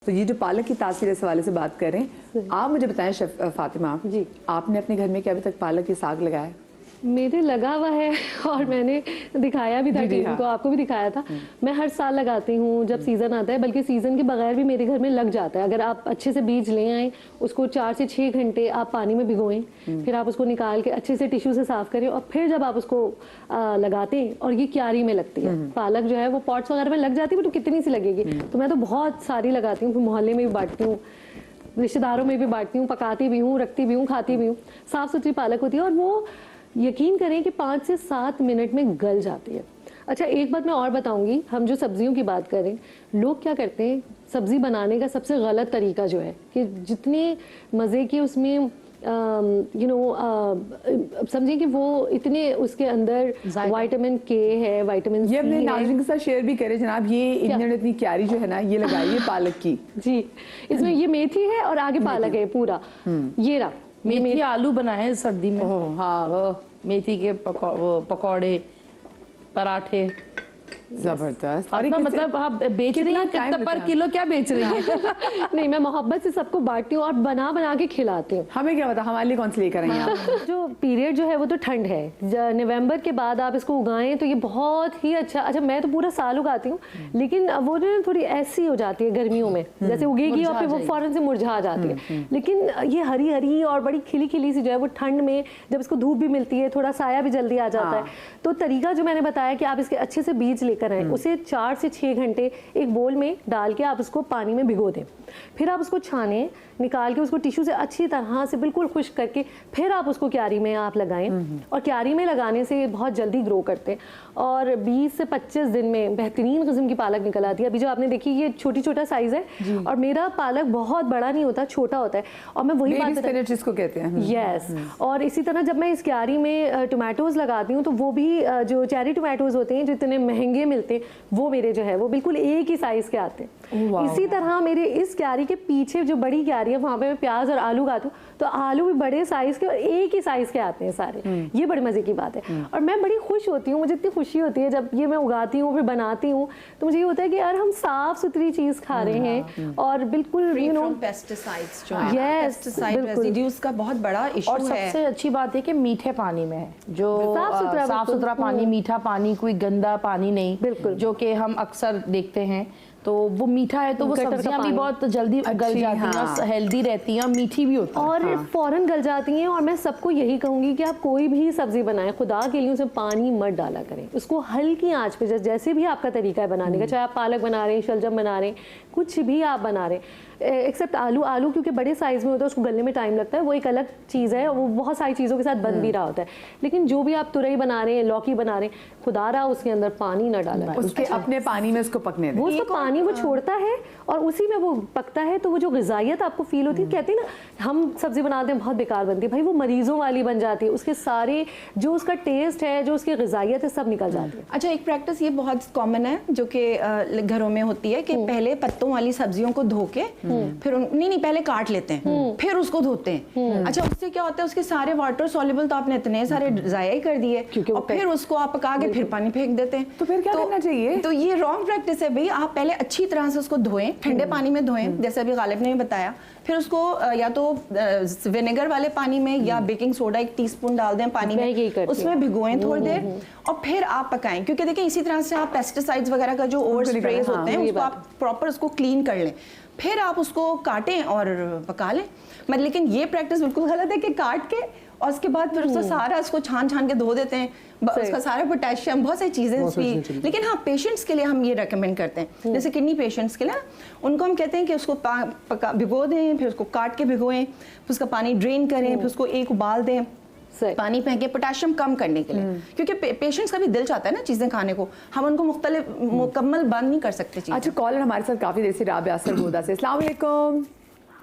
तो ये जो पालक की तासीर इस हवाले से बात कर रहे हैं, आप मुझे बताएं शेफ फातिमा जी, आपने अपने घर में क्या अभी तक पालक की साग लगाया है? मेरे लगा हुआ है और मैंने दिखाया भी था टीम को, आपको भी दिखाया था। मैं हर साल लगाती हूँ जब सीज़न आता है, बल्कि सीज़न के बगैर भी मेरे घर में लग जाता है। अगर आप अच्छे से बीज ले आएँ, उसको 4 से 6 घंटे आप पानी में भिगोएं, फिर आप उसको निकाल के अच्छे से टिश्यू से साफ़ करें और फिर जब आप उसको लगाते हैं और ये क्यारी में लगती है पालक जो है वो पॉट्स वगैरह में लग जाती है, तो कितनी सी लगेगी। तो मैं तो बहुत सारी लगाती हूँ, फिर मोहल्ले में भी बांटती हूँ, रिश्तेदारों में भी बांटती हूँ, पकाती भी हूँ, रखती भी हूँ, खाती भी हूँ। साफ़ सुथरी पालक होती है और वो यकीन करें कि 5 से 7 मिनट में गल जाती है। अच्छा, एक बात मैं और बताऊंगी, हम जो सब्जियों की बात करें, लोग क्या करते हैं, सब्जी बनाने का सबसे गलत तरीका जो है कि जितने मज़े की उसमें समझिए कि वो इतने उसके अंदर विटामिन के है, विटामिन सी है। अपने नाज़रीन के साथ शेयर भी करें जनाब, ये इतनी क्यारी जो है ना, ये लगाइए पालक की जी। इसमें ये मेथी है और आगे पालक है पूरा। ये रहा मेथी आलू बनाए सर्दी में। हाँ, मेथी के पकौड़े, पराठे, जबरदस्त। और मतलब आप बेच रही हैं कितना पर किलो, क्या बेच रही हैं? नहीं, मैं मोहब्बत से सबको बांटती हूँ और बना बना के खिलाती हूँ। हमें क्या पता हमारे लिए कौन सी लेकर आई हैं आप? जो पीरियड जो है वो तो ठंड है, नवंबर के बाद आप इसको उगाएं तो ये बहुत ही अच्छा। मैं तो पूरा साल उगाती हूँ, लेकिन वो जो थोड़ी ऐसी हो जाती है गर्मियों में, जैसे उगेगी और फिर वो फौरन से मुरझा जाती है। लेकिन ये हरी हरी और बड़ी खिली खिली सी जो है वो ठंड में जब इसको धूप भी मिलती है, थोड़ा साया भी जल्दी आ जाता है। तो तरीका जो मैंने बताया कि आप इसके अच्छे से बीज लेकर आए, उसे 4 से 6 घंटे एक बोल में डाल के आप उसको पानी में भिगो दें, फिर आप उसको छानें, निकाल के उसको टिश्यू से अच्छी तरह से बिल्कुल खुश्क करके फिर आप उसको क्यारी में आप लगाएं। और क्यारी में लगाने से ये बहुत जल्दी ग्रो करते हैं और 20 से 25 दिन में बेहतरीन किस्म की पालक निकल आती है। अभी जो आपने देखी ये छोटा साइज है और मेरा पालक बहुत बड़ा नहीं होता, छोटा होता है। और मैं वही बात जिसको कहते हैं यस। और इसी तरह जब मैं इस क्यारी में टोमेटोज लगाती हूँ तो वो भी जो चेरी टोमेटोज होते हैं जो इतने महंगे मिलते हैं, वो मेरे जो है वो बिल्कुल एक ही साइज के आते हैं। इसी तरह मेरे इस क्यारी के पीछे जो बड़ी क्यारी है वहाँ पे मैं प्याज और आलू उगाती हूँ, तो आलू भी बड़े साइज के और एक ही साइज के आते हैं सारे। ये बड़े मजे की बात है। और मैं बड़ी खुश होती हूँ, मुझे इतनी खुशी होती है जब ये मैं उगाती हूँ फिर बनाती हूँ, तो मुझे ये होता है कि यार हम साफ सुथरी चीज खा रहे हैं और बिल्कुल पेस्टिसाइड्स जो है, पेस्टिसाइड रेसिड्यूज का बहुत बड़ा इशू है। और सबसे अच्छी बात है कि मीठे पानी में है, जो साफ सुथरा पानी, मीठा पानी, कोई गंदा पानी नहीं, बिल्कुल, जो कि हम अक्सर देखते हैं। तो वो मीठा है तो वो सब्जियां भी बहुत जल्दी गल जाती हैं, हेल्दी रहती हैं और मीठी भी होती हैं और फौरन गल जाती हैं। और मैं सबको यही कहूंगी कि आप कोई भी सब्जी बनाएं, खुदा के लिए उसमें पानी मत डाला करें, उसको हल्की आंच पे, जैसे भी आपका तरीका है बनाने का, चाहे आप पालक बना रहे हैं, शलजम बना रहे हैं, कुछ भी आप बना रहे हैं, एक्सेप्ट आलू क्योंकि बड़े साइज में होता है, उसको गलने में टाइम लगता है, वो एक अलग चीज़ है, वो बहुत सारी चीज़ों के साथ बन भी रहा होता है। लेकिन जो भी आप तुरई बना रहे हैं, लौकी बना रहे हैं, खुदा रहा उसके अंदर पानी ना डाला, उसके अपने पानी में उसको पकने दें। वो उसका पानी वो छोड़ता है और उसी में वो पकता है, तो वो जो ग़िज़ाइयत आपको फील होती है, कहते हैं ना हम सब्जी बनाते हैं बहुत बेकार बनती है, भाई वो मरीजों वाली बन जाती है, उसके सारे जो उसका टेस्ट है, जो उसकी ग़िज़ाइयत है, सब निकल जाती है। अच्छा, एक प्रैक्टिस ये बहुत कॉमन है जो कि घरों में होती है कि पहले पत्तों वाली सब्जियों को धो के फिर नहीं पहले काट लेते हैं, फिर उसको धोते हैं। अच्छा, उससे क्या होता है, उसके सारे वाटर सॉल्युबल तो आपने इतने सारे ज़ाया ही कर दिए और फिर उसको आप पका के फिर पानी फेंक देते हैं। तो फिर क्या करना चाहिए? तो ये रॉन्ग प्रैक्टिस है भाई। आप पहले अच्छी तरह से उसको धोएं, ठंडे पानी में धोएं, जैसे अभी गालिब ने बताया, फिर उसको या तो विनेगर वाले पानी में या बेकिंग सोडा 1 टीस्पून डाल दें पानी में, उसमें भिगोएं थोड़ी देर और फिर आप पकाएं। क्योंकि देखिए इसी तरह से आप पेस्टिसाइड्स वगैरह का जो ओवर स्प्रेज होते हैं उसको आप प्रॉपर उसको क्लीन कर लें, फिर आप उसको काटें और पका लें। मतलब लेकिन ये प्रैक्टिस बिल्कुल गलत है कि काट के और उसके बाद फिर उसको सारा उसको छान के धो देते हैं, उसका सारा पोटेशियम, बहुत सारी चीज़ें। लेकिन हाँ, पेशेंट्स के लिए हम ये रेकमेंड करते हैं, जैसे किडनी पेशेंट्स के लिए, उनको हम कहते हैं कि उसको भिगो दें, फिर उसको काट के भिगोएं, फिर उसका पानी ड्रेन करें, फिर उसको एक उबाल दें पानी फेंके पोटेशियम कम करने के लिए। क्योंकि पेशेंट्स का भी दिल चाहता है ना चीज़ें खाने को, हम उनको मुकम्मल बंद नहीं कर सकते चीज़ें। अच्छा, कॉलर हमारे साथ काफ़ी देर से राबिया सरगोदा से। अस्सलाम वालेकुम।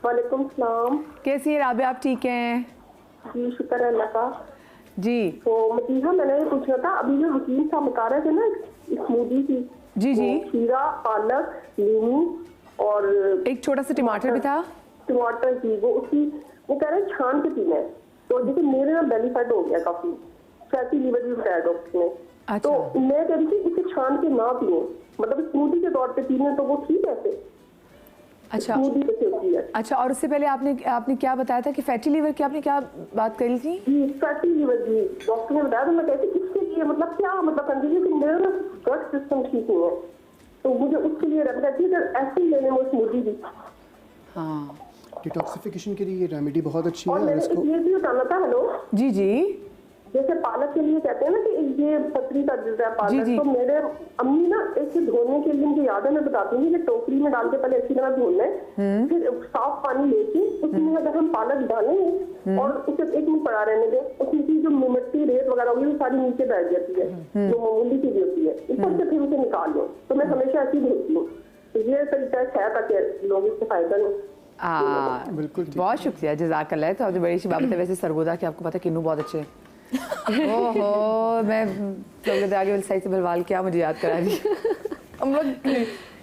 वालेकुम सलाम। कैसी है राबिया, आप ठीक हैं? जी शुक्र है अल्लाह का जी। तो मतीहा, मैंने ये पूछना था, अभी जो हकीम साहब बता रहे थे ना स्मूदी की, जी खीरा, पालक, नींबू और एक छोटा सा टमाटर भी था, टमाटर की, वो कह रहे हैं छान के पीना है। तो देखिए मेरे ना बेली फैट हो गया काफी, फैटी लीवर भी बताया डॉक्टर ने। अच्छा। तो मैं कह रही थी इसे छान के ना पिए, मतलब स्मूदी के तौर पे पीने, तो वो ठीक है? अच्छा। स्मूदी कैसे होती है। अच्छा, और उससे पहले आपने क्या बताया था कि फैटी लीवर की आपने क्या बात करी थी? जी फैटी लीवर जी, डॉक्टर ने बताया, तो मैं कहती इसके लिए मतलब क्या मतलब कंफ्यूजन कि मेरा ना गट सिस्टम ठीक नहीं है, तो मुझे उसके लिए रहती है ऐसे ही लेने में स्मूदी भी। हाँ, डिटॉक्सिफिकेशन के लिए ये रेमेडी बहुत अच्छी और है। मैंने इसको ये भी बताना था, हेलो जी जी जैसे पालक के लिए कहते हैं ना कि ये पतली कर देता है पालक, जी। तो मेरे अम्मी ना ऐसे धोने के लिए, मुझे याद है मैं बताती हूँ कि टोकरी में डाल के पहले अच्छी तरह धोना है, फिर साफ पानी लेके उसमें अगर हम पालक डालेंगे और उसे 1 मिनट पड़ा रहने दें, उसमें की जो मिट्टी रेत वगैरह होगी वो सारी नीचे बैठ जाती है, जो मामूली चीज होती है, ऊपर से फिर उसे निकाल लो। तो मैं हमेशा ऐसी धोती हूँ, तो ये तरीका है ताकि लोग इससे फायदा लें। बिल्कुल बहुत शुक्रिया, जज़ाकल्लाह। तो आपने बड़ी सी बात है। वैसे सरगोदा के आपको पता है किन्नू बहुत अच्छे ओहो, मैं तो आगे सही से बलवाल क्या मुझे याद करा दी। हम लोग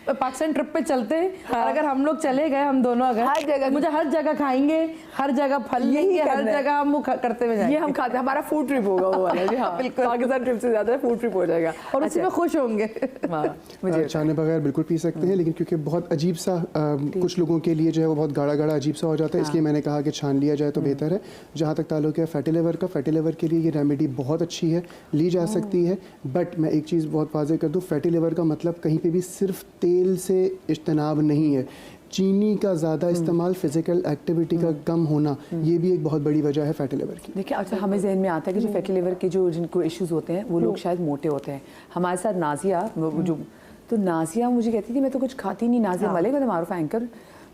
पाकिस्तान ट्रिप पे चलते हैं, और अगर हम लोग चले गए, हम दोनों अगर हर जगह मुझे हर जगह खाएंगे, हर जगह फल लेंगे, हर करना है। जगह हम वो करते हुए जाएंगे। ये हम खाते, हमारा फूड ट्रिप होगा वो वाला जी। हाँ बिल्कुल, पाकिस्तान ट्रिप से ज्यादा फूड ट्रिप हो जाएगा और उसी में खुश होंगे। हाँ, मुझे छाने बगैर बिल्कुल पी सकते हैं, लेकिन क्योंकि बहुत अजीब सा कुछ लोगों के लिए जो है वो बहुत गाढ़ा गाढ़ा अजीब सा हो जाता है, इसलिए मैंने कहा कि छान लिया जाए तो बेहतर है। जहाँ तक ताल्लुक है फैटी लिवर का, फैटी लिवर के लिए ये रेमेडी बहुत अच्छी है, ली जा सकती है। बट मैं एक चीज़ बहुत वाज़ेह कर दूँ, फैटी लिवर का मतलब कहीं पे भी सिर्फ तेल से इज्तनाब नहीं है। चीनी का ज़्यादा इस्तेमाल, फिजिकल एक्टिविटी का कम होना, ये भी एक बहुत बड़ी वजह है फैटी लिवर की। देखिए, अच्छा हमें जहन में आता है कि जो फैटी लिवर के जो जिनको इश्यूज होते हैं वो लोग शायद मोटे होते हैं। हमारे साथ नाजिया जो, तो नाजिया मुझे कहती थी मैं तो कुछ खाती नहीं, नाजिया मलिक मतलब मारूफ एंकर,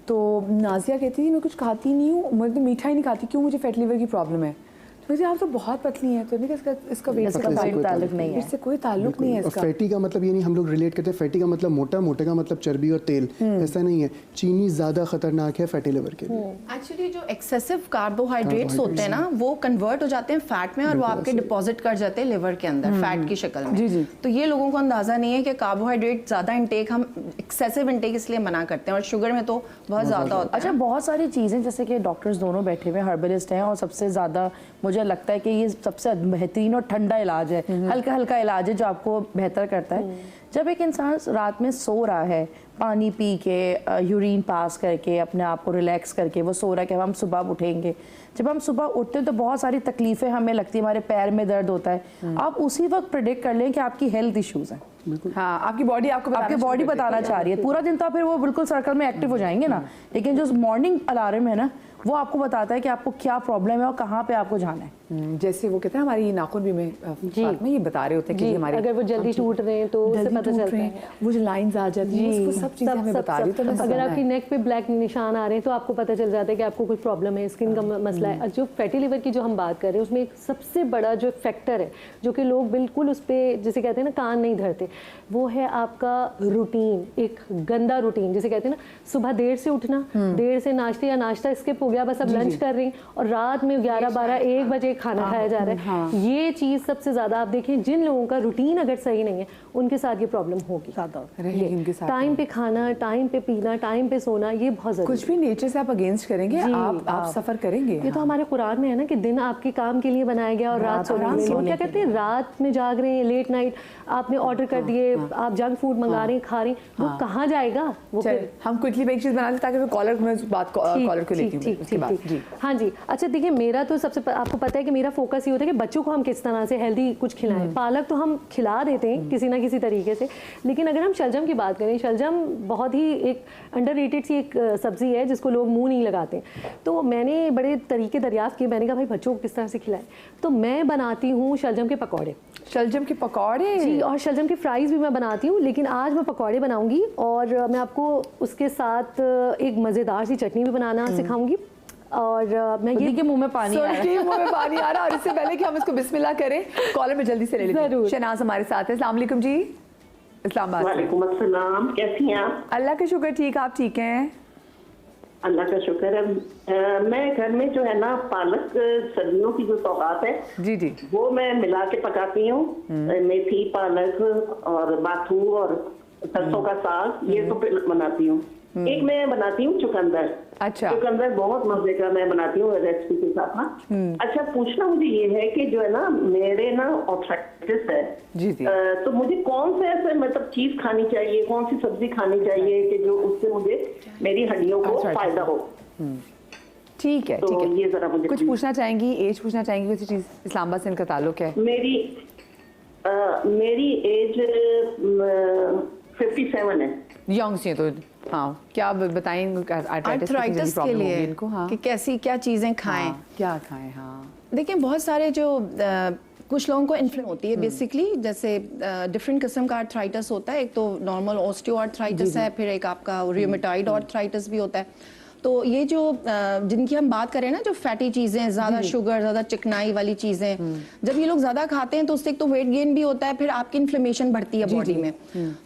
तो नाजिया कहती थी मैं कुछ खाती नहीं हूँ, मैं तो मीठा ही नहीं खाती, क्यों मुझे फैटी लिवर की प्रॉब्लम है। तो मुझे आप तो बहुत पतली हैं, तो नहीं इसका वेट पतले से कोई ताल्लुक नहीं है। इससे कोई ताल्लुक नहीं है इसका। फैटी का मतलब ये नहीं हम लोग रिलेट करते हैं, फैटी का मतलब मोटा, मोटे का मतलब चर्बी और तेल, ऐसा नहीं है। चीनी ज़्यादा खतरनाक है फैटी लिवर के लिए। एक्चुअली जो एक्सेसिव कार्बोहाइड्रेट्स होते हैं ना, वो कन्वर्ट हो जाते हैं फैट में और वो आपके डिपॉजिट कर जाते हैं लिवर के अंदर फैट की शक्ल में। जी। तो ये लोगों को अंदाजा नहीं है कि कार्बोहाइड्रेट ज़्यादा इंटेक, हम एक्सेसिव इंटेक इसलिए मना करते हैं, और शुगर में तो बहुत ज़्यादा होता है। अच्छा, बहुत सारी चीज़ें, जैसे कि डॉक्टर्स दोनों बैठे हुए हर्बलिस्ट हैं, और सबसे ज़्यादा मुझे लगता है कि ये सबसे बेहतरीन और ठंडा इलाज है, हल्का हल्का इलाज है जो आपको बेहतर करता है। जब एक इंसान रात में सो रहा है, पानी पी के, यूरिन पास करके, अपने आप को रिलैक्स करके वो सो रहा है कि हम सुबह उठेंगे, जब हम सुबह उठते हैं तो बहुत सारी तकलीफ़ें हमें लगती है, हमारे पैर में दर्द होता है, आप उसी वक्त प्रेडिक्ट कर लें कि आपकी हेल्थ इश्यूज़ हैं। हाँ, आपकी बॉडी बताना चाह रही है। पूरा दिन तो आप फिर वो बिल्कुल सर्कल में एक्टिव हो जाएंगे ना, लेकिन जो मॉर्निंग अलार्म है ना, वो आपको बताता है कि आपको क्या प्रॉब्लम है और कहाँ पे आपको जाना है। जैसे वो कहते हैं हमारी नाखून भी में ये बता रहे होते हैं कि हमारे अगर वो जल्दी टूट रहे हैं तो उससे पता चलता है, वो जो लाइंस आ जाती हैं उसको सब चीजें हमें बता रही। तो अगर आपकी नेक पे ब्लैक निशान आ रहे हैं तो आपको पता चल जाता है कि आपको कुछ प्रॉब्लम है, स्किन का मसला है। जो फैटी लिवर की जो हम बात कर रहे हैं उसमें एक सबसे बड़ा जो फैक्टर है जो कि लोग बिल्कुल उस पर जिसे कहते हैं ना कान नहीं धरते, वो है आपका रूटीन, एक गंदा रूटीन जिसे कहते हैं ना, सुबह देर से उठना, देर से नाश्ते या नाश्ता स्किप हो गया, बस अब लंच कर रही हैं, और रात में 11, 12, 1 बजे खाना खाया जा रहा है। ये चीज सबसे ज्यादा आप देखें, जिन लोगों का रूटीन अगर सही नहीं है उनके साथ ये प्रॉब्लम होगी। टाइम पे खाना, टाइम पे पीना, टाइम पे सोना, ये बहुत जरूरी। कुछ भी नेचर से आप अगेंस्ट करेंगे, आप सफर करेंगे। ये तो हमारे कुरान में है ना कि दिन आपके काम के लिए बनाया गया और रात सोने के लिए। लोग क्या कहते हैं, रात में जाग रहे हैं, लेट नाइट आपने ऑर्डर कर दिए, आप जंक फूड मंगा रहे हैं, खा रहे हैं, वो कहाँ जाएगा? वो फिर हम क्विकली एक चीज बना लें ताकि मैं कॉलर को लेती हूँ उसके बाद। हाँ जी। अच्छा देखिए, मेरा तो सबसे आपको पता है कि मेरा फोकस ये होता है कि बच्चों को हम किस तरह से हेल्दी कुछ खिलाएं। पालक तो हम खिला देते हैं किसी ना किसी तरीके से, लेकिन अगर हम शलजम की बात करें, शलजम बहुत ही एक अंडररेटेड सी एक सब्जी है जिसको लोग मुंह नहीं लगाते। तो मैंने बड़े तरीके दरियाफ्त किए, मैंने कहा भाई बच्चों को किस तरह से खिलाएं, तो मैं बनाती हूँ शलजम के पकौड़े। शलजम के पकौड़े जी, और शलजम की फ्राइज भी मैं बनाती हूँ, लेकिन आज मैं पकौड़े बनाऊंगी और मैं आपको उसके साथ एक मज़ेदार सी चटनी भी बनाना सिखाऊंगी। और मैं ये के मुंह में पानी आ रहा है, मुंह में पानी आ रहा है। और इससे पहले कि हम इसको बिस्मिल्लाह करें, कॉलर में जल्दी से ले लेते हैं। शहनाज हमारे साथ है। अस्सलाम वालेकुम जी। इस्लामाबाद। वालेकुम अस्सलाम, कैसी हैं आप? अल्लाह का शुक्र, ठीक, आप ठीक हैं? अल्लाह का शुक्र है। मैं घर में जो है ना पालक सर्दियों की जो सौगात है जी जी, वो मैं मिला के पकाती हूँ। मेथी, पालक और बाथू और सरसों का साग, ये तो बनाती हूँ। एक मैं बनाती हूँ चुकंदर। अच्छा। चुकंदर बहुत मजे का मैं बनाती हूँ रेसिपी के साथ ना। अच्छा, पूछना मुझे ये है कि जो है ना मेरे ना ऑर्थराइटिस है जी जी। तो मुझे कौन से ऐसे मतलब चीज खानी चाहिए, कौन सी सब्जी खानी चाहिए कि जो उससे मुझे मेरी हड्डियों को फायदा हो? ठीक है, तो ठीक है। ये जरा मुझे कुछ पूछना चाहेंगी, एज पूछना चाहेंगी, किसी चीज इस्लामाबाद से इनका ताल्लुक है? मेरी एज 57 है। यंग से तो हाँ, क्या आप बताएंगे आर्थराइटिस के लिए इनको? हाँ, कि कैसी क्या चीजें खाएं? हाँ, क्या खाएं? हाँ, देखिए बहुत सारे जो कुछ लोगों को इन्फ्लेम होती है बेसिकली, जैसे डिफरेंट किस्म का आर्थराइटिस होता है। एक तो नॉर्मल ऑस्टियो आर्थराइटिस है, फिर एक आपका रियोमेटॉइड आर्थराइटिस भी होता है। तो ये जो जिनकी हम बात करें ना, जो फैटी चीजें, ज्यादा शुगर, ज्यादा चिकनाई वाली चीजें, जब ये लोग ज्यादा खाते हैं तो उससे एक तो वेट गेन भी होता है, फिर आपकी इन्फ्लेमेशन बढ़ती है बॉडी में।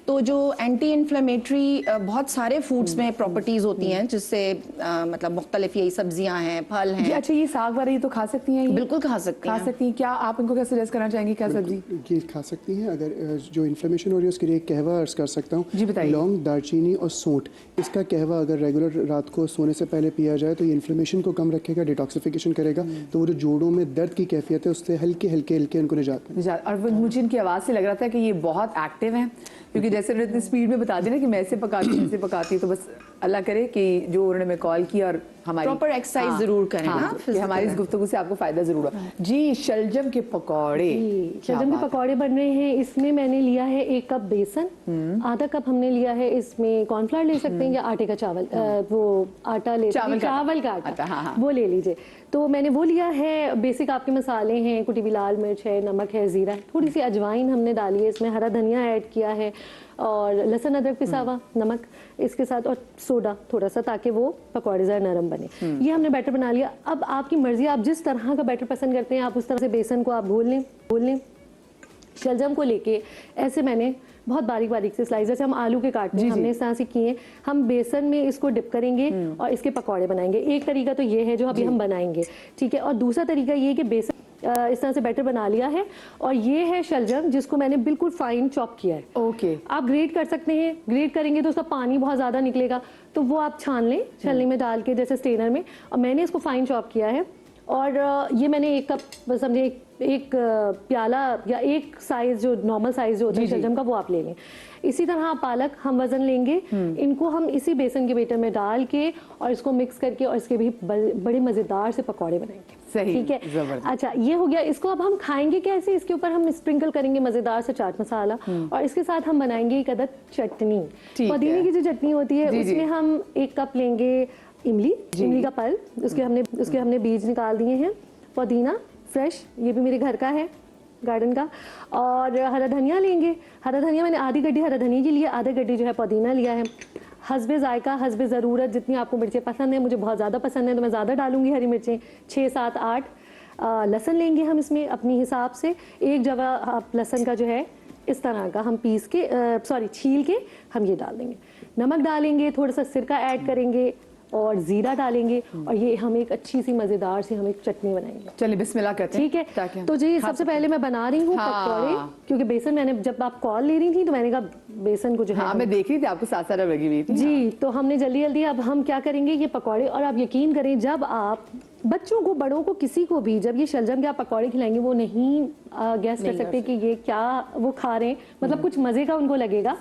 तो जो एंटी इन्फ्लेमेटरी बहुत सारे फूड्स में प्रॉपर्टीज होती हैं, जिससे मतलब मुख्तलिफ यही सब्जियां हैं, फल हैं। अच्छा, ये साग वाला ये तो खा सकती हैं? बिल्कुल खा सकती हैं। खा सकती हैं। क्या आप इनको क्या सजेस्ट करना चाहेंगी, क्या सब्जी? ये खा सकती हैं। अगर जो इन्फ्लेमेशन हो रही है उसके लिए कहवा अर्ज कर सकता हूँ। जी बताइए। लौंग, दालचीनी और सौंठ, इसका कहवा अगर रेगुलर रात को सोने से पहले पिया जाए तो ये इन्फ्लेमेशन को कम रखेगा, डिटॉक्सिफिकेशन करेगा, तो वो जो जोड़ों में दर्द की कैफियत है उससे हल्के हल्के हल्के उनको निजात मिलेगी। और मुझे इनकी आवाज़ से लग रहा था कि ये बहुत एक्टिव हैं, क्योंकि जैसे उन्होंने इतनी स्पीड में बता दी ना कि मैं ऐसे पकाती हूँ, ऐसे पकाती हूँ, तो बस अल्लाह करे कि जो उन्होंने मैं कॉल किया और हमारी प्रॉपर एक्सरसाइज जरूर करें ना, कि हमारी इस गुफ्तगू से आपको फायदा जरूर हो। जी, शलजम के पकौड़े। शलजम के पकौड़े बन रहे हैं। इसमें मैंने लिया है 1 कप बेसन, आधा कप हमने लिया है इसमें कॉर्नफ्लावर ले सकते हैं या आटे का चावल, वो आटा ले सकते हैं, चावल का आटा, वो ले लीजिए। तो मैंने वो लिया है। बेसिक आपके मसाले हैं, कुटी हुई लाल मिर्च है, नमक है, जीरा है, थोड़ी सी अजवाइन हमने डाली है इसमें, हरा धनिया ऐड किया है और लहसुन अदरक पिसा हुआ, नमक इसके साथ और सोडा थोड़ा सा, ताकि वो पकौड़े ज़रा नरम बने। ये हमने बैटर बना लिया। अब आपकी मर्जी, आप जिस तरह का बैटर पसंद करते हैं आप उस तरह से बेसन को आप घोल लें। शलजम को लेके ऐसे मैंने बहुत बारीक बारीक से स्लाइस, जैसे हम आलू के काटते हैं, हमने इस तरह से किए। हम बेसन में इसको डिप करेंगे और इसके पकौड़े बनाएंगे। एक तरीका तो ये है जो अभी हम बनाएंगे, ठीक है। और दूसरा तरीका ये है कि बेसन इस तरह से बैटर बना लिया है और ये है शलजम जिसको मैंने बिल्कुल फाइन चॉप किया है। ओके। आप ग्रेट कर सकते हैं, ग्रेट करेंगे तो उसका पानी बहुत ज़्यादा निकलेगा, तो वो आप छान लें छलनी में डाल के, जैसे स्ट्रेनर में। और मैंने इसको फाइन चॉप किया है और ये मैंने 1 कप समझे, एक प्याला या एक साइज जो नॉर्मल साइज जो होता है शलजम का, वो आप ले लें। इसी तरह पालक हम वजन लेंगे, इनको हम इसी बेसन के बैटर में डाल के और इसको मिक्स करके और इसके भी बड़े मज़ेदार से पकौड़े बनाएंगे। सही, ठीक है। अच्छा, ये हो गया। इसको अब हम खाएंगे कैसे? इसके ऊपर हम स्प्रिंकल करेंगे मज़ेदार से चाट मसाला और इसके साथ हम बनाएंगे एक अदद चटनी। पुदीने की जो चटनी होती है उसमें हम 1 कप लेंगे इमली का पल्प, उसके हमने बीज निकाल दिए हैं। पुदीना फ्रेश, ये भी मेरे घर का है, गार्डन का। और हरा धनिया लेंगे। हरा धनिया मैंने आधी गड्डी हरा धनिया की लिया, आधा गड्डी जो है पुदीना लिया है। हस्बे जायका, हस्बे ज़रूरत, जितनी आपको मिर्चें पसंद है, मुझे बहुत ज़्यादा पसंद है तो मैं ज़्यादा डालूंगी हरी मिर्चें, 6, 7, 8। लहसुन लेंगे हम इसमें अपनी हिसाब से। एक जवा आप लहसुन का जो है इस तरह का हम छील के हम ये डाल देंगे। नमक डालेंगे, थोड़ा सा सिरका ऐड करेंगे और जीरा डालेंगे और ये हम एक अच्छी सी मजेदार सी हम एक चटनी बनाएंगे। चलिए बिस्मिल्लाह करते हैं। ठीक है। तो जी सबसे पहले मैं बना रही हूँ पकौड़े, क्योंकि बेसन मैंने जब आप कॉल ले रही थी तो मैंने कहा बेसन को जो है मैं देख रही थी आपको साथ लगी हुई थी जी। तो हमने जल्दी जल्दी अब हम क्या करेंगे, ये पकौड़े। और आप यकीन करें, जब आप बच्चों को, बड़ों को, किसी को भी जब ये शलजम के आप पकौड़े खिलाएंगे, वो नहीं गैस कर सकते कि ये क्या वो खा रहे हैं। मतलब कुछ मजे का उनको लगेगा।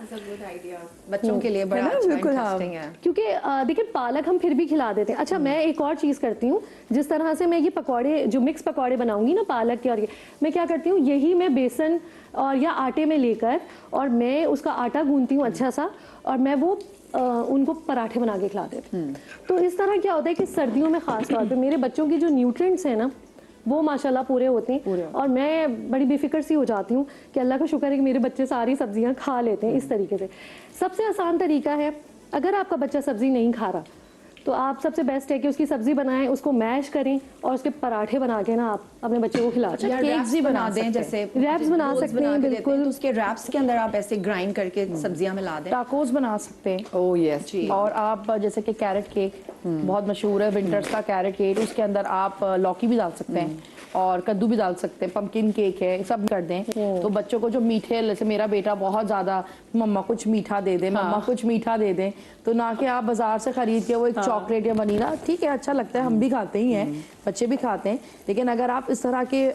बच्चों के लिए बड़ा अच्छा इंटरेस्टिंग है, क्योंकि देखिए पालक हम फिर भी खिला देते हैं। अच्छा, मैं एक और चीज़ करती हूँ, जिस तरह से मैं ये पकौड़े जो मिक्स पकौड़े बनाऊंगी ना पालक के, और ये मैं क्या करती हूँ, यही मैं बेसन और या आटे में लेकर और मैं उसका आटा गूंथती हूँ अच्छा सा, और मैं वो उनको पराठे बना के खिला देती हूँ। तो इस तरह क्या होता है कि सर्दियों में ख़ास तौर पे मेरे बच्चों की जो न्यूट्रिएंट्स हैं ना, वो माशाल्लाह पूरे होते हैं। और मैं बड़ी बेफिक्र सी हो जाती हूँ कि अल्लाह का शुक्र है कि मेरे बच्चे सारी सब्जियाँ खा लेते हैं इस तरीके से। सबसे आसान तरीका है, अगर आपका बच्चा सब्ज़ी नहीं खा रहा तो आप सबसे बेस्ट है कि उसकी सब्जी बनाएं, उसको मैश करें और उसके पराठे बना के ना आप अपने बच्चे को खिला दें। केक्स भी बना दें, जैसे रैप्स बना सकते हैं बिल्कुल। तो उसके रैप्स के अंदर आप ऐसे ग्राइंड करके सब्जियां मिला दें। टाकोस बना सकते हैं। Oh yes. और आप जैसे कि कैरेट केक बहुत मशहूर है विंटर्स का, कैरेट केक, उसके अंदर आप लौकी भी डाल सकते हैं और कद्दू भी डाल सकते हैं, पंपकिन केक है, सब कर दें। तो बच्चों को जो मीठे, जैसे मेरा बेटा बहुत ज़्यादा मम्मा कुछ मीठा दे दे, मम्मा कुछ मीठा दे दें, तो ना कि आप बाजार से खरीद के वो एक चॉकलेट या वनीला, ठीक है अच्छा लगता है, हम भी खाते ही हैं, बच्चे भी खाते हैं, लेकिन अगर आप इस तरह के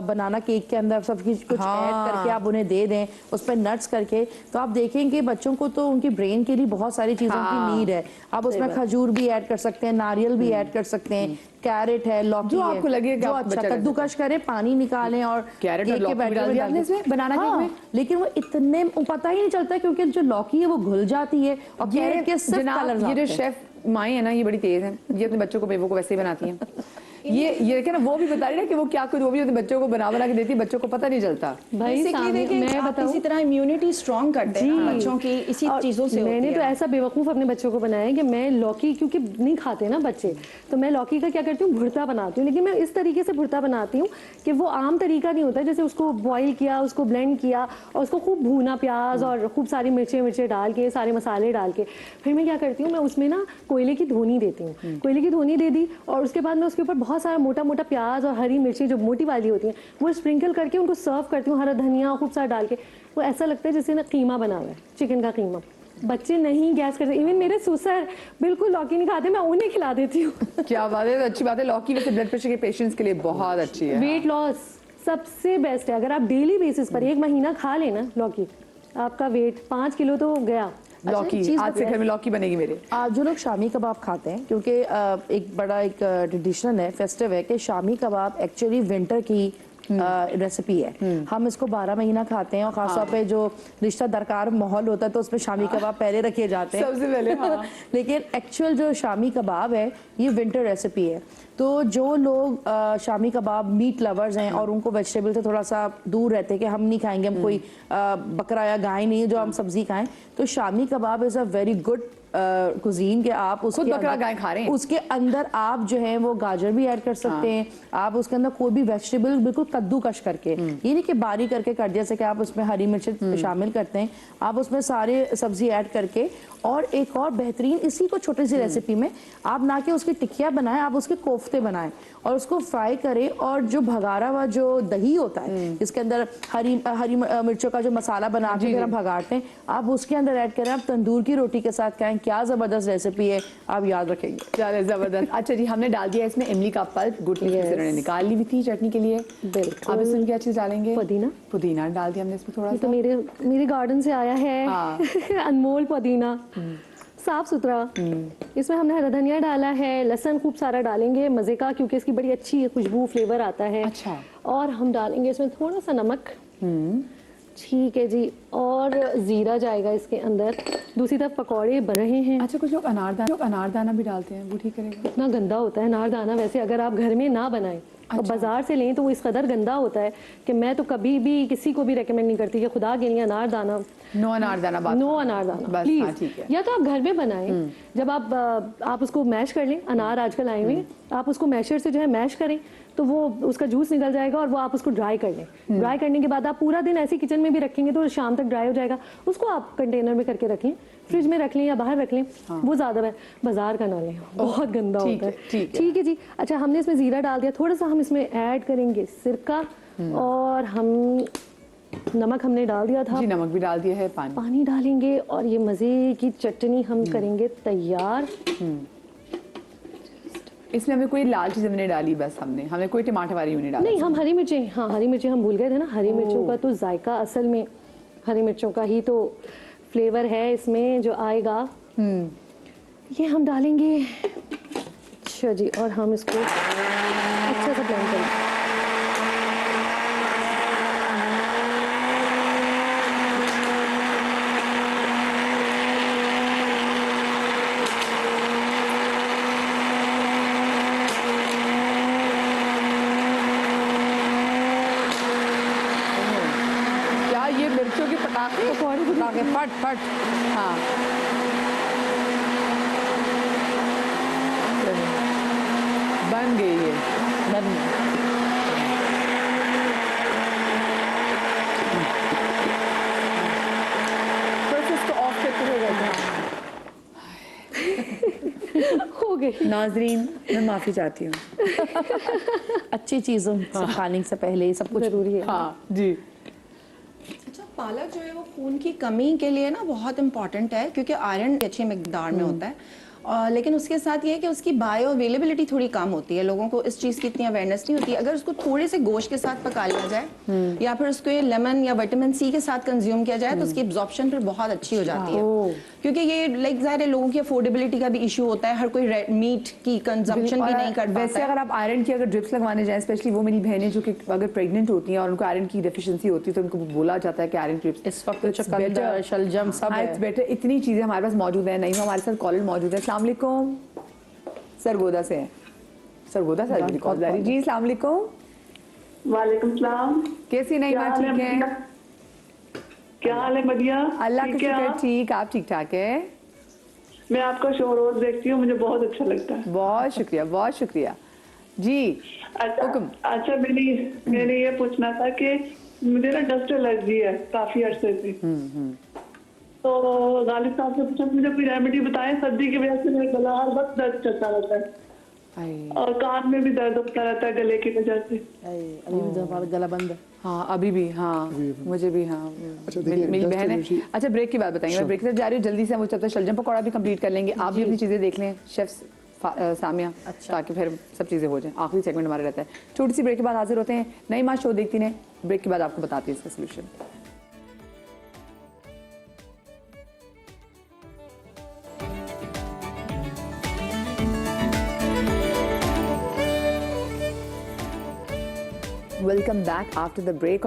बनाना केक के अंदर सब कुछ ऐड करके आप उन्हें दे दें, उस पर नट्स करके, तो आप देखेंगे बच्चों को तो उनकी ब्रेन के लिए बहुत सारी चीज़ों की नीड है। आप उसमें खजूर भी ऐड कर सकते हैं, नारियल भी ऐड कर सकते हैं, कैरेट है, लौकी जो आपको लगे जो अच्छा कद्दूकश करें, पानी निकालें और कैरेट और लौकी डाल दिया आपने इसमें बनाना केक में। लेकिन वो इतने पता ही नहीं चलता क्योंकि जो लौकी है वो घुल जाती है और कैरेट के सिर्फ कलर। ये जो शेफ माई है ना, ये बड़ी तेज है, ये अपने बच्चों को बेवो को वैसे ही बनाती हैं। ये क्या ना, वो भी बता रही है कि वो क्या कुछ वो भी अपने बच्चों को बना के देती है, बच्चों को पता नहीं चलता। भाई मैं बताऊं, इसी तरह इम्यूनिटी स्ट्रॉन्ग करते हैं बच्चों की इसी चीजों से। मैंने तो ऐसा बेवकूफ़ अपने बच्चों को बनाया है कि मैं लौकी, क्योंकि नहीं खाते ना बच्चे, तो मैं लौकी का क्या करती हूँ, भुर्ता बनाती हूँ, लेकिन मैं इस तरीके से भुर्ता बनाती हूँ कि वो आम तरीका नहीं होता, जैसे उसको बॉईल किया, उसको ब्लेंड किया और उसको खूब भूना, प्याज और खूब सारी मिर्चें डाल के, सारे मसाले डाल के, फिर मैं क्या करती हूँ, मैं उसमें ना कोयले की धोनी देती हूँ, कोयले की धोनी दे दी और उसके बाद मैं उसके ऊपर बहुत सारा मोटा मोटा प्याज और हरी मिर्ची जो मोटी वाली होती हैं वो स्प्रिंकल करके उनको सर्व करती हूँ, हरा धनिया खूब सारा डाल के। वो ऐसा लगता है जैसे ना कीमा बना हुआ है, चिकन का कीमा। बच्चे नहीं गैस करते, इवन मेरे सुसर बिल्कुल लौकी नहीं खाते, मैं उन्हें खिला देती हूँ। क्या बात है, अच्छी बात है। लौकी वैसे ब्लड प्रेशर के पेशेंट्स के लिए बहुत अच्छी है। वेट लॉस सबसे बेस्ट है, अगर आप डेली बेसिस पर 1 महीना खा लेना लौकी, आपका वेट 5 किलो तो गया। लौकी आज से घर में लौकी बनेगी मेरे। जो लोग शामी कबाब खाते हैं, क्योंकि एक बड़ा एक ट्रेडिशन है, फेस्टिव है कि शामी कबाब एक्चुअली विंटर की रेसिपी है। हम इसको 12 महीना खाते हैं और खासतौर पे जो रिश्ता दरकार माहौल होता है तो उसमें शामी कबाब पहले रखे जाते हैं सबसे पहले। लेकिन एक्चुअल जो शामी कबाब है ये विंटर रेसिपी है। तो जो लोग शामी कबाब मीट लवर्स हैं और उनको वेजिटेबल से थोड़ा सा दूर रहते हैं कि हम नहीं खाएंगे, हम कोई बकरा या गाय नहीं जो हम सब्जी खाएं, तो shami kebab is a very good cuisine के आप उसके बकरा गाय खा रहे हैं, उसके अंदर आप जो है वो गाजर भी ऐड कर सकते हैं, आप उसके अंदर कोई भी वेजिटेबल बिल्कुल कद्दूकश करके, ये नहीं कि बारीक करके कर दिया, जैसे कि आप उसमें हरी मिर्च शामिल करते हैं, आप उसमें सारे सब्जी ऐड करके। और एक और बेहतरीन इसी को छोटी सी रेसिपी में आप ना कि उसकी टिक्कियाँ बनाएं, आप उसके कोफ्ते बनाएं और उसको फ्राई करें और जो भगारा हुआ जो दही होता है इसके अंदर हरी मिर्चों का जो मसाला बना के फिर हम भगाते हैं, आप उसके अंदर ऐड करें, आप तंदूर की रोटी के साथ खाएं, क्या जबरदस्त रेसिपी है, आप याद रखेंगे। चलो जबरदस्त। अच्छा जी, हमने डाल दिया इसमें इमली का पल्प, गुड़ की से निकाल ली हुई थी चटनी के लिए। बिल्कुल। अब इसमें क्या चीज डालेंगे? पुदीना। पुदीना डाल दिया हमने इसमें थोड़ा सा। तो मेरे गार्डन से आया है अनमोल पुदीना, साफ सुथरा। इसमें हमने हरा धनिया डाला है, लहसुन खूब सारा डालेंगे मज़े का, क्योंकि इसकी बड़ी अच्छी खुशबू फ्लेवर आता है। अच्छा। और हम डालेंगे इसमें थोड़ा सा नमक, ठीक है जी, और जीरा जाएगा इसके अंदर। दूसरी तरफ पकौड़े बन रहे हैं। अच्छा, कुछ लोग अनारदाना भी डालते हैं, वो ठीक करेगा? इतना गंदा होता है अनारदाना, वैसे अगर आप घर में ना बनाएं और बाजार से लें तो वो इस कदर गंदा होता है कि मैं तो कभी भी किसी को भी रेकमेंड नहीं करती कि खुदा के लिए अनारदाना, नो अनारदाना प्लीज। या तो आप घर में बनाएं, जब आप उसको मैश कर लें, अनार आजकल आए हुए, आप उसको मैशर से जो है मैश करें तो वो उसका जूस निकल जाएगा और वो आप उसको ड्राई कर लें। ड्राई करने के बाद आप पूरा दिन ऐसे किचन में भी रखेंगे तो शाम तक ड्राई हो जाएगा। उसको आप कंटेनर में करके रख लें, फ्रिज में रख लें या बाहर रख लें, वो ज़्यादा है, बाजार का ना लें, बहुत गंदा होता है। ठीक है जी। अच्छा, हमने इसमें ज़ीरा डाल दिया, थोड़ा सा हम इसमें ऐड करेंगे सिरका और हम नमक हमने डाल दिया था जी, नमक भी डाल दिया है, पानी डालेंगे और ये मज़े की चटनी हम करेंगे तैयार। इसमें हमें कोई लाल चीज़ नहीं डाली, बस हमने कोई टमाटर वाली नहीं डाली। नहीं, हम हरी मिर्चें, हरी मिर्चें हम भूल गए थे ना। हरी मिर्चों का तो जायका असल में हरी मिर्चों का ही तो फ्लेवर है इसमें जो आएगा। ये हम डालेंगे। अच्छा जी, और हम इसको अच्छा सा ब्लेंड करेंगे। पटाखे फट फट। हाँ, बन गई ये, बन गई। तो इसको ऑफ करके हो गया। हो गई। नाजरीन मैं माफ़ी चाहती हूँ। अच्छी चीज़ों खाने से पहले सब कुछ जरूरी है। हाँ जी। अच्छा, पालक जो है वो खून की कमी के लिए ना बहुत इंपॉर्टेंट है, क्योंकि आयरन अच्छी मिकदार में होता है। लेकिन उसके साथ ये है कि उसकी बायो अवेलेबिलिटी थोड़ी कम होती है, लोगों को इस चीज़ की इतनी अवेयरनेस नहीं होती। अगर उसको थोड़े से गोश्त के साथ पका लिया जाए या फिर उसको ये लेमन या विटामिन सी के साथ कंज्यूम किया जाए तो उसकी एब्जॉर्प्शन फिर बहुत अच्छी हो जाती है। क्योंकि ये लाइक ज़ाहिर है लोगों की अफोर्डेबिलिटी का भी इशू होता है, हर कोई मीट की कंजम्पशन भी नहीं कर पाता वैसे है। अगर आप आयरन की अगर ड्रिप्स लगवाने जाएं, स्पेशली वो मेरी बहनें जो कि अगर प्रेग्नेंट होती हैं और उनको आयरन की डेफिशिएंसी होती है तो उनको बोला जाता है कि आयरन ड्रिप्स इस वक्त तो चुकंदर, शलजम सब है। It's better. इतनी चीज़ें हमारे पास मौजूद हैं। नहीं, हमारे साथ कॉलर मौजूद है। अस्सलाम वालेकुम। सरगोदा से हैं। सरगोदा से मेरी कॉल जा रही जी। अस्सलाम वालेकुम। वालेकुम सलाम। कैसी नहीं माँ? ठीक है। क्या हाल है? बढ़िया। अल्लाह का ठीक है शुक्र। आप? ठीक, आप ठीक ठाक है? मैं आपका शो रोज देखती हूँ, मुझे बहुत अच्छा लगता है। बहुत शुक्रिया, बहुत शुक्रिया जी। अच्छा मैंने ये पूछना था कि मुझे ना डस्ट एलर्जी है काफी अरसे से। तो गालिब साहब से पूछा मुझे कोई रेमेडी बताएं, सर्दी की वजह से मेरा गला हर वक्त दर्द चलता रहता है और कान में भी दर्द होता रहता है गले की वजह से। अभी भी हमारा गला बंद है। हाँ अभी भी। हाँ मुझे भी। हाँ अच्छा, मेरी देखिए, dust बहन है। allergy- अच्छा ब्रेक की बात बताएंगे। मैं ब्रेक से जा रही हूँ जल्दी से। वो जब तक शलजम पकौड़ा भी कंप्लीट कर लेंगे, आप भी अपनी चीज़ें देख लें शेफ सामिया, ताकि फिर सब चीज़ें हो जाएं। आखिरी सेगमेंट हमारा रहता है। छोटी सी ब्रेक के बाद हाजिर होते हैं। नई माँ शो देखती हैं, ब्रेक के बाद आपको बताती है इसका solution. Welcome back after the break.